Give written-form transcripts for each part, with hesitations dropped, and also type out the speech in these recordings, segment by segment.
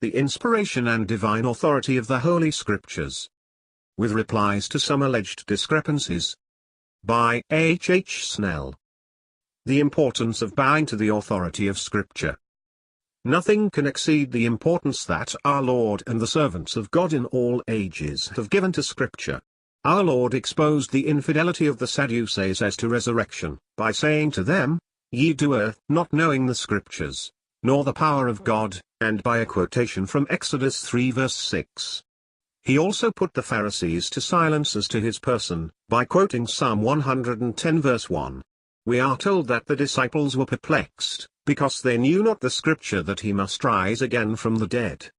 the inspiration and divine authority of the Holy Scriptures. With replies to some alleged discrepancies. By H. H. Snell. The importance of bowing to the authority of Scripture. Nothing can exceed the importance that our Lord and the servants of God in all ages have given to Scripture. Our Lord exposed the infidelity of the Sadducees as to resurrection, by saying to them, "Ye do err, not knowing the Scriptures, nor the power of God," and by a quotation from Exodus 3 verse 6. He also put the Pharisees to silence as to his person, by quoting Psalm 110 verse 1. We are told that the disciples were perplexed, because they knew not the Scripture that he must rise again from the dead.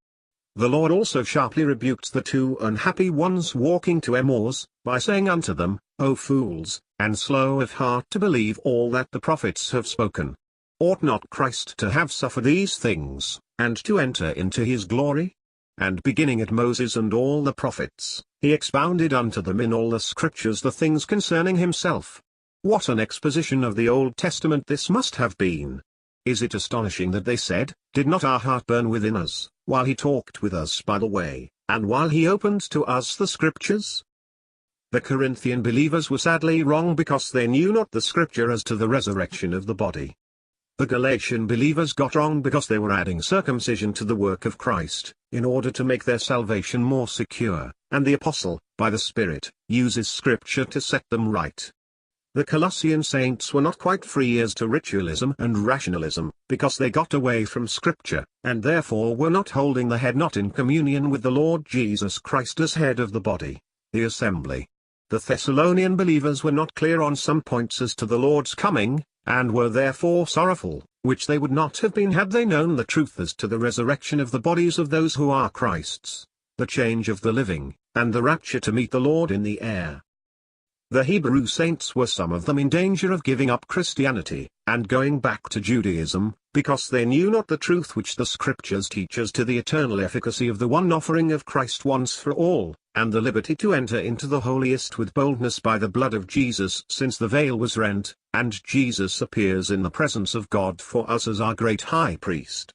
The Lord also sharply rebuked the two unhappy ones walking to Emmaus, by saying unto them, O fools, and slow of heart to believe all that the prophets have spoken. Ought not Christ to have suffered these things, and to enter into his glory? And beginning at Moses and all the prophets, he expounded unto them in all the Scriptures the things concerning himself. What an exposition of the Old Testament this must have been! Is it astonishing that they said, Did not our heart burn within us, while he talked with us by the way, and while he opened to us the Scriptures? The Corinthian believers were sadly wrong because they knew not the Scripture as to the resurrection of the body. The Galatian believers got wrong because they were adding circumcision to the work of Christ, in order to make their salvation more secure, and the Apostle, by the Spirit, uses Scripture to set them right. The Colossian saints were not quite free as to ritualism and rationalism, because they got away from Scripture, and therefore were not holding the head not in communion with the Lord Jesus Christ as head of the body, the assembly. The Thessalonian believers were not clear on some points as to the Lord's coming, and were therefore sorrowful, which they would not have been had they known the truth as to the resurrection of the bodies of those who are Christ's, the change of the living, and the rapture to meet the Lord in the air. The Hebrew saints were some of them in danger of giving up Christianity, and going back to Judaism, because they knew not the truth which the Scriptures teach as to the eternal efficacy of the one offering of Christ once for all, and the liberty to enter into the holiest with boldness by the blood of Jesus, since the veil was rent, and Jesus appears in the presence of God for us as our great high priest.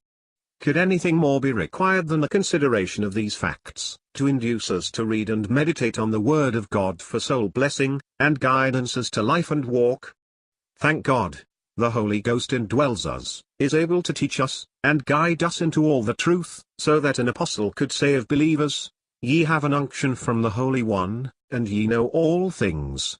Could anything more be required than the consideration of these facts, to induce us to read and meditate on the Word of God for soul blessing, and guidance as to life and walk? Thank God, the Holy Ghost indwells us, is able to teach us, and guide us into all the truth, so that an apostle could say of believers, Ye have an unction from the Holy One, and ye know all things,